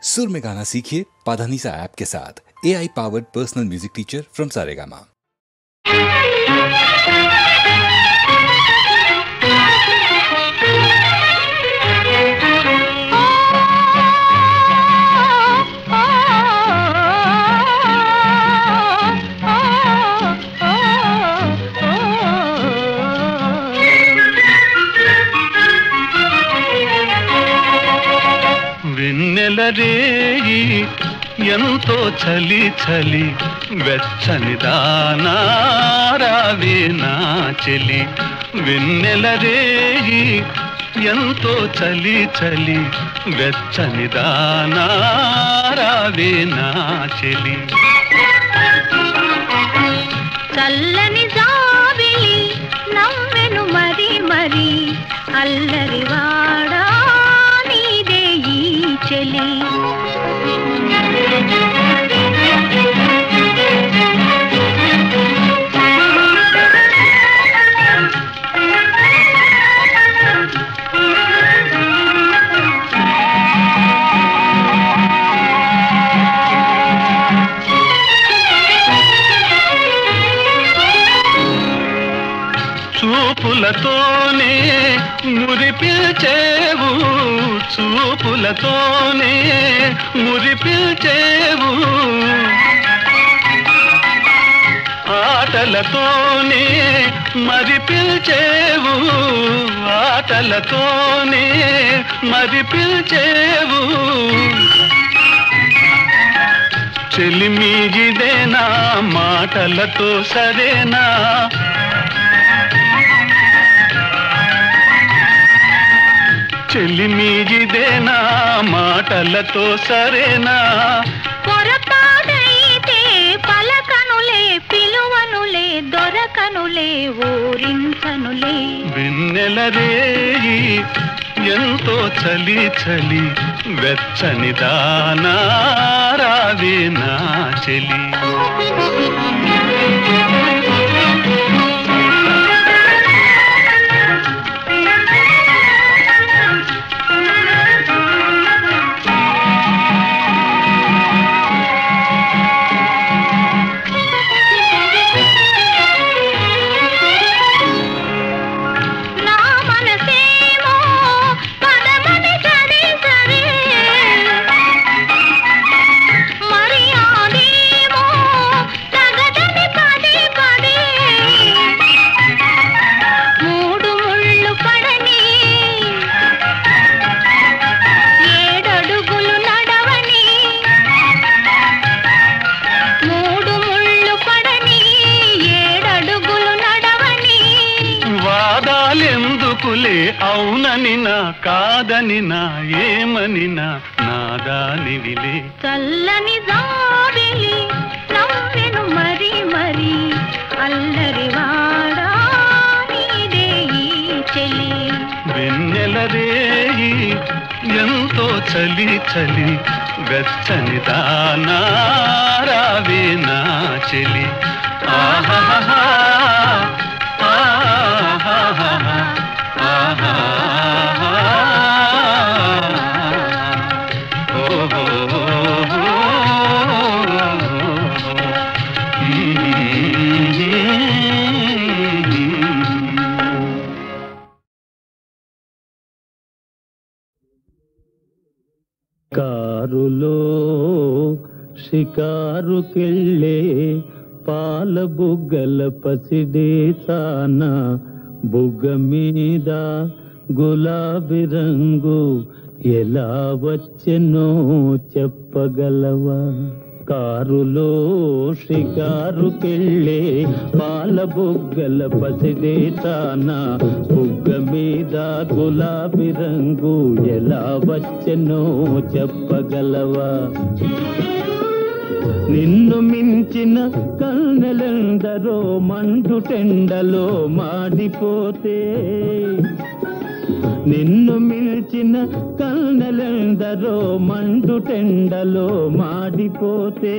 सुर में गाना सीखिए पाधानीसा ऐप के साथ। AI powered personal music teacher from Saregama. వెన్నెలరేయి ఎంతో చలి చలి వెచ్చని దానా రావే నా చెలి. వెన్నెలరేయి ఎంతో చలి చలి వెచ్చని దానా రావే నా చెలి. చల్లని జాబిలి నవ్వెను మరి మరి అల్లరివాడా నీదే ఈ చెలి. చూపులతోనే మురిపిల్చేవు, చూపులతోనే మురిపిల్చేవు, ఆటలతోనే మరిపిల్చేవు, ఆటలతోనే మరిపిల్చేవు. చెలిమిగిదేనా మాటలతో సరేనా, చెలిమిగిదేనా మాటలతో సరేనా. పొరపాటైతే పలకనులే పిలువనులే దొరకనులే ఊరించనులే. వెన్నెలరేయి ఎంతో చలి చలి వెచ్చని దానా రావే నా చెలి. అవుననినా కాదనినా ఏమనినా నాదానివిలే. చల్లని జాబిలి నవ్వెను మరి మరి అల్లరివాడా నీదే ఈ చెలి. వెన్నెలరేయి ఎంతో చలి చలి వెచ్చని దానా రావే నా చెలి. ఆహాహా ఆహాహా కారులో షికారుకెళ్ళే పాల బుగ్గల పసిడే తాన బుగ్గ మీద గులాబీ రంగు ఎలా వచ్చెనో చెప్పగలవా. కారులో షికారుకెళ్ళే పాల బుగ్గల పసిడే తాన బుగ్గ మీద గులాబీ రంగు ఎలా వచ్చెనో చెప్పగలవా. నిన్ను మించిన కన్నెలందరో మండుటెండలో మాడిపోతే, నిన్ను మిల్చిన కన్నెలందరో మండుటెండలో మాడిపోతే,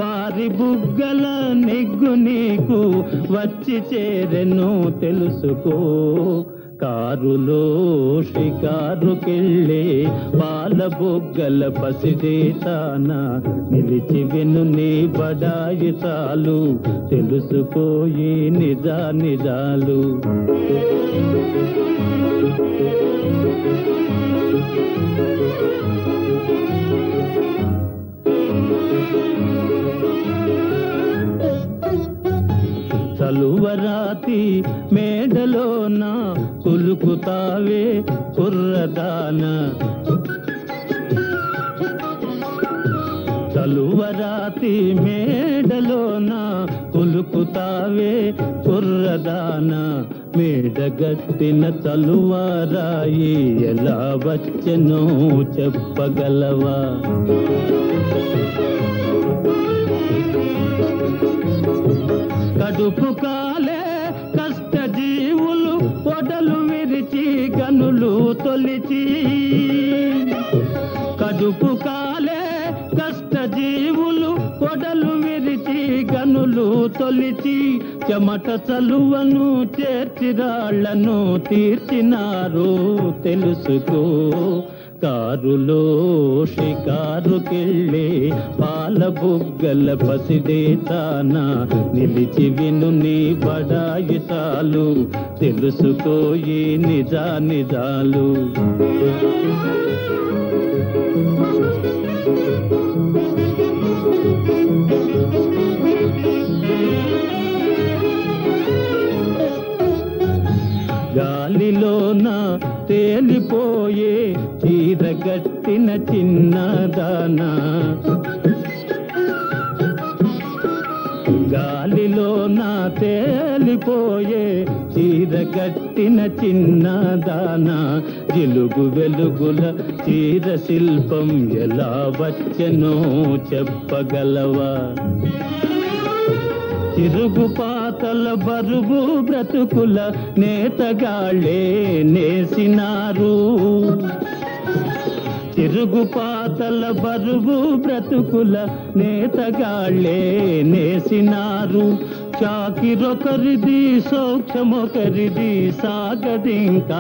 వారి బుగ్గల నెగ్గు నీకు వచ్చి చేరెను తెలుసుకో. కారులో షికారుకెళ్ళే పాల బొగ్గల పసిదేతాన నిలిచి విను నీ బడాయి చాలు తెలుసుకోయి నిజాలు చలువరాతి మేడలోన కులుకుతావే కుర్రదాన చలువరాతి మేడలోన కులుకుతావే కుర్రదాన మేడగట్టిన చలువరాయి ఎలా వచ్చెనో చెప్పగలవా కడుపు కాలే కష్ట జీవులు పొడలు విరిచి గనులు తొలిచి కడుపు కాలే కష్ట జీవులు పొడలు విరిచి గనులు తొలిచి చెమట చలువను చేర్చిరాళ్లను తీర్చినారు తెలుసుకో కారులో షికారుకెళ్ళే పాల బుగ్గల పసిదేతాన నిలిచి విను నీ బడాయి చాలు తెలుసుకోయి నిజాలు గాలిలోన తేలిపోయే చీరగట్టిన చిన్నదానా గాలిలోన తేలిపోయే చీరగట్టిన చిన్నదానా జిలుగు వెలుగుల చీర శిల్పం ఎలా వచ్చెనో చెప్పగలవా చిరుగు పాతల బరువు బ్రతుకుల నేతగాళ్ళే నేసినారు చిరుగు పాతల బరువు బ్రతుకుల నేతగాళ్ళే నేసినారు చాకిరొకరిది సౌఖ్యమొకరిది సాగదింకా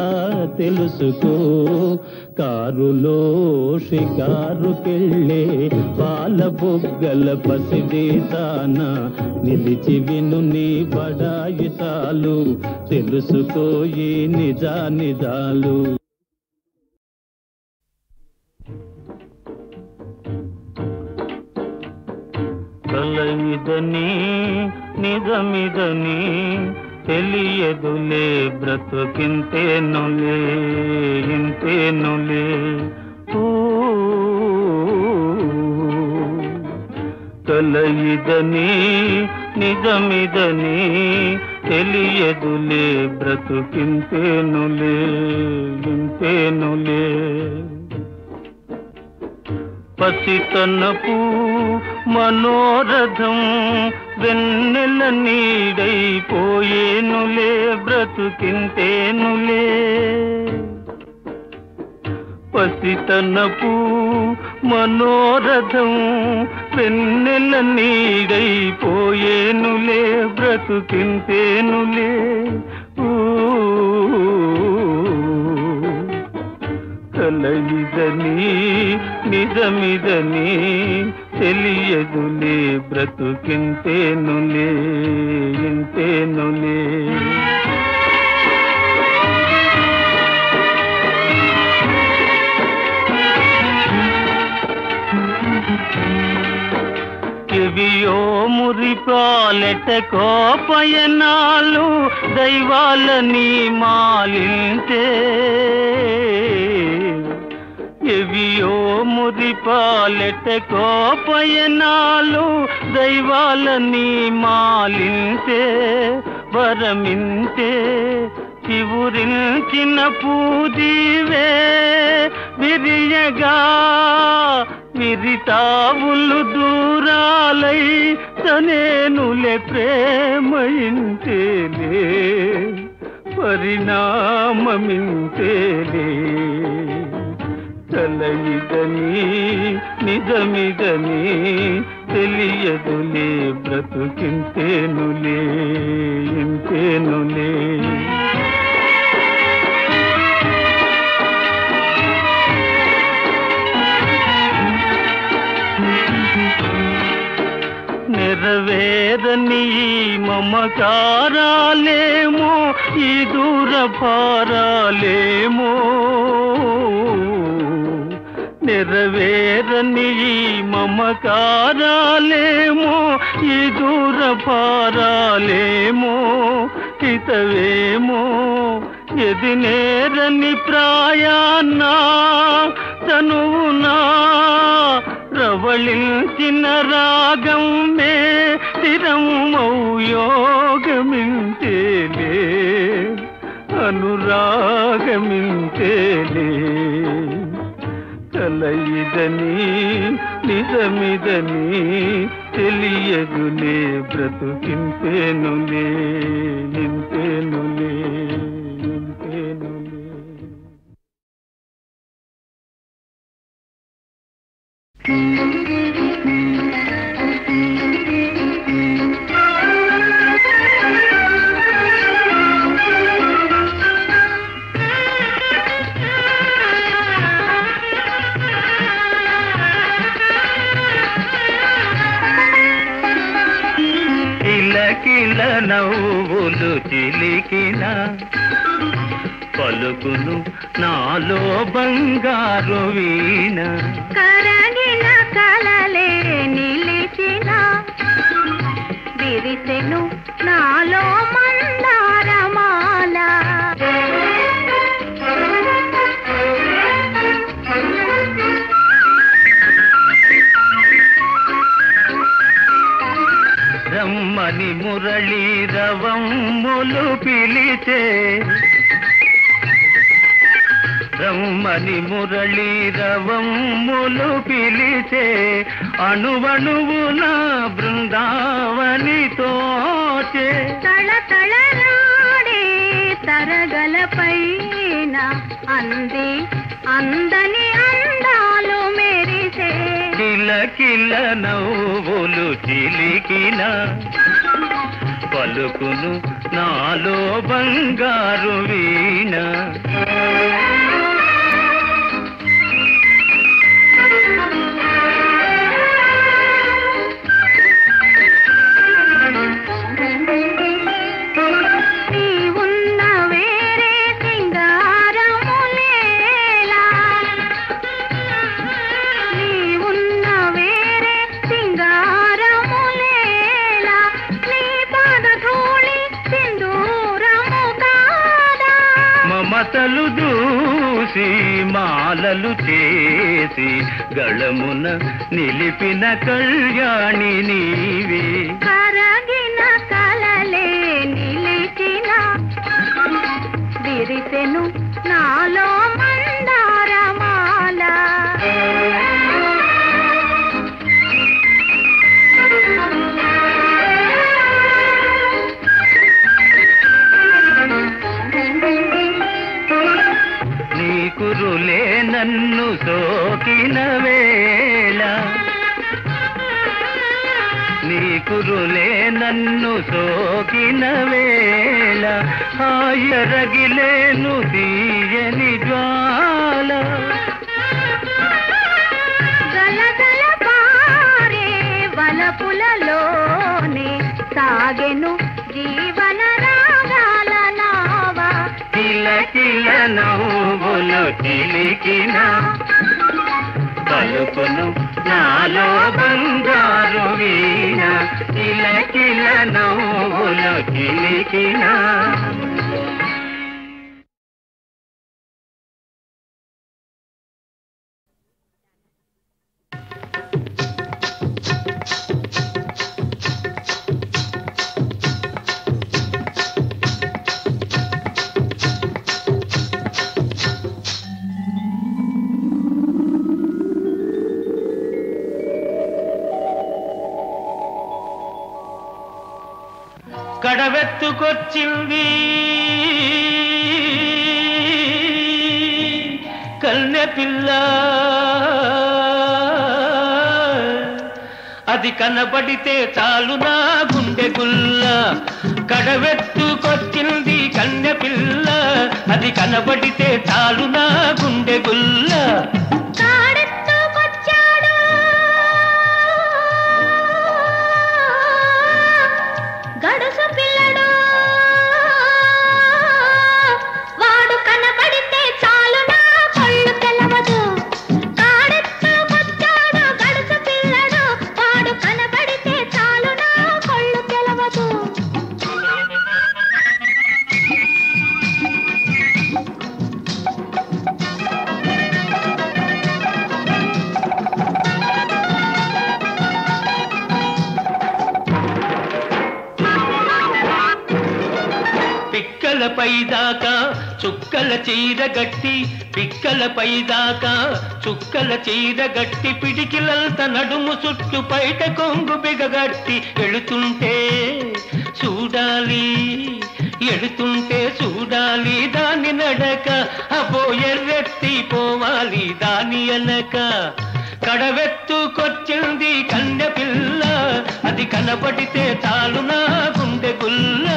తెలుసుకో కారులో షికారుకెళ్ళే పాల బొగ్గల పసిదేతాన నిలిచి విను నీ బడాయి చాలు తెలుసుకోయి నిజాలు కలయిదని నిజమిదని తెలియదులే బ్రతుకింతేనులే ఇంతేనులే కలయిదని నిజమిదని తెలియదులే బ్రతుకింతేనులే ఇంతేనులే పసితనపు మనోరథం వెన్నెల నీడైపోయేనులే బ్రతుకింతేనులే పసితనపు మనోరథం వెన్నెల నీడైపోయేనులే బ్రతుకింతేనులే కలయిదని నిజమిదని తెలియదులే బ్రతుకింతేనులే ఇంతేనులే చెవియో మురిపాలెట కోపయనాలు దైవాలని మాలింతే ఎవియో మురిపాలెట కోపయనాలు దైవాలని మాలింతే వరమింతే చివురించిన పూజీవే విరియగా విరితావులు దూరాలై తనేనులే ప్రేమయింతేలే పరిణామమింతేలే కలయిదని నిజమిదని తెలియదులే బ్రతుకింతేనులే ఇంతేనులే నెరవేరని మమకారాలేమో ఈ దూర భారాలేమో నెరవేరని మమకారాలేమో ఈ దూర భారాలేమో హితవేమో ఎది నేరని ప్రాయాన్నా తనువునా రవళించిన రాగం మే స్థిరమౌ యోగమింతేలే అనురాగమింతేలే కలయిదని నిజమిదని తెలియదులే బ్రతుకింతేనులే ఇంతేనులే ఇంతేనులే. కిలకిల నవ్వులు చిలికిన పలుకును నాలో బంగారు వీణ కరగిన కలలే నిలిచిన విరిసెను నాలో మందారమాల రమ్మని మురళీ రవమ్ములు పిలిచే రమ్మని మురళీ రవమ్ములు పిలిచే అణువణువున బృందావని తోచే తళతళరాడే తరగలపైన అంది అందని అందాలు మెరిసే కిలకిల నవ్వులు చిలికిన పలుకును నాలో బంగారు వీణ నీవున్న వేరే సింగారములేలా నీవున్న వేరే సింగారములేలా నీ పాదధూళి సింధూరము కాదా మమతలు దూసి మాలలు చేసి గళమున నిలిపిన కళ్యాణి నీవే కరగిన కలలే నిలిచిన విరిసెను నాలో మందారమాల నీ కురులే నన్ను సోకిన వేళ నీ కురులే నన్ను సోకిన వేళ హాయరగిలేను తీయని జ్వాల గలగల పారే వలపులలోనే సాగెను జీవన రాగాల నావా కిలకిల నవ్వులు చిలికిన పలుకును నాలో బంగారు వీణ కిలకిల నవ్వులు చిలికిన కడవెత్తుకొచ్చింది కన్నె పిల్ల అది కనబడితే చాలు నా గుండె గుల్ల కడవెత్తుకొచ్చింది కన్నె పిల్ల అది కనబడితే చాలు నా గుండె గుల్ల కాడెత్తుకొచ్చాడు పిక్కలపై దాకా చుక్కల చీర గట్టి పిక్కలపై దాకా చుక్కల చీర గట్టి పిడికిలంత నడుము చుట్టు పైట కొంగు బిగగట్టి ఎడుతుంటే చూడాలి ఎడుతుంటే చూడాలి దాని నడక అబో ఎర్రెత్తి పోవాలి దాని అనక కడవెత్తుకొచ్చింది కన్నె పిల్ల అది కనబడితే చాలు నా గుండె గుల్ల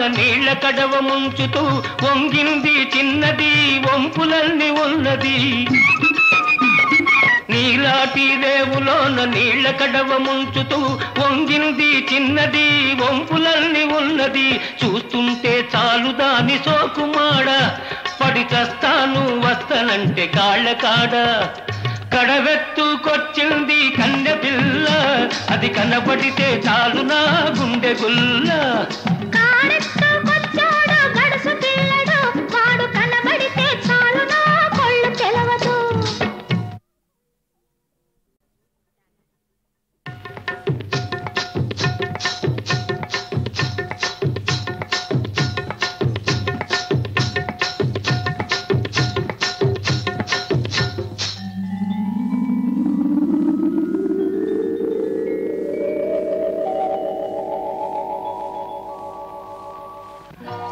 నీళ్ళ కడవ ముంచుతూ వంగింది చిన్నది వంపులన్నీ ఉన్నది నీలాటి రేవులోన నీళ్ళ కడవ ముంచుతూ వంగింది చిన్నది వంపులన్నీ ఉన్నది చూస్తుంటే చాలు దాని సోకుమాడ పడి చస్తాను వస్తనంటే కాళ్ళ కాడ కడవెత్తుకొచ్చింది కన్నె పిల్ల అది కనబడితే చాలు నా గుండె గుల్ల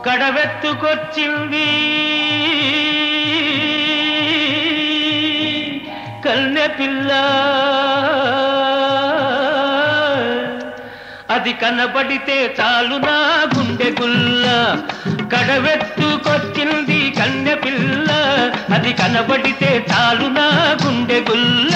కడవెత్తుకొచ్చింది కన్నె పిల్ల అది కనబడితే చాలు నా గుండె గుల్ల కడవెత్తుకొచ్చింది కన్నె పిల్ల అది కనబడితే చాలు నా గుండె గుల్ల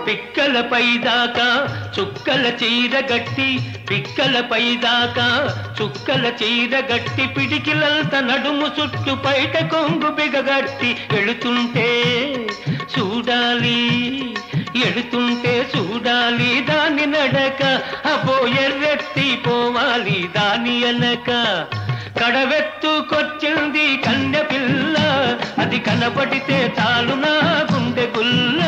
పిక్కలపై దాకా చుక్కల చీర గట్టి పిక్కలపై దాకా చుక్కల చీర గట్టి పిడికిలంత నడుము చుట్టు పైట కొంగు బిగగట్టి ఎడుతుంటే చూడాలి ఎడుతుంటే చూడాలి దాని నడక అబో ఎర్రెత్తి పోవాలి దాని అనక కడవెత్తుకొచ్చింది కన్నె పిల్ల, అది కనపడితే చాలు నా గుండె గుల్ల.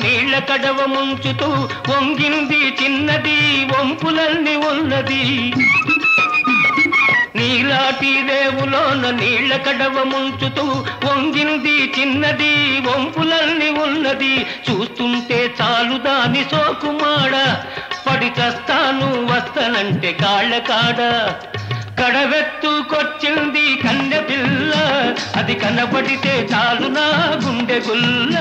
నీళ్ల కడవ ముంచుతూ వంగింది చిన్నది వంపులన్నీ ఉన్నది. నీలాటి రేవులోన నీళ్ల కడవ ముంచుతూ వంగింది చిన్నది వంపులన్నీ ఉన్నది. చూస్తుంటే చాలు దాని సోకుమాడ, పడి చస్తాను వస్తనంటే కాళ్ళ కాడ. కడవెత్తుకొచ్చింది కన్నె పిల్ల, అది కనబడితే చాలు నా గుండె గుల్ల.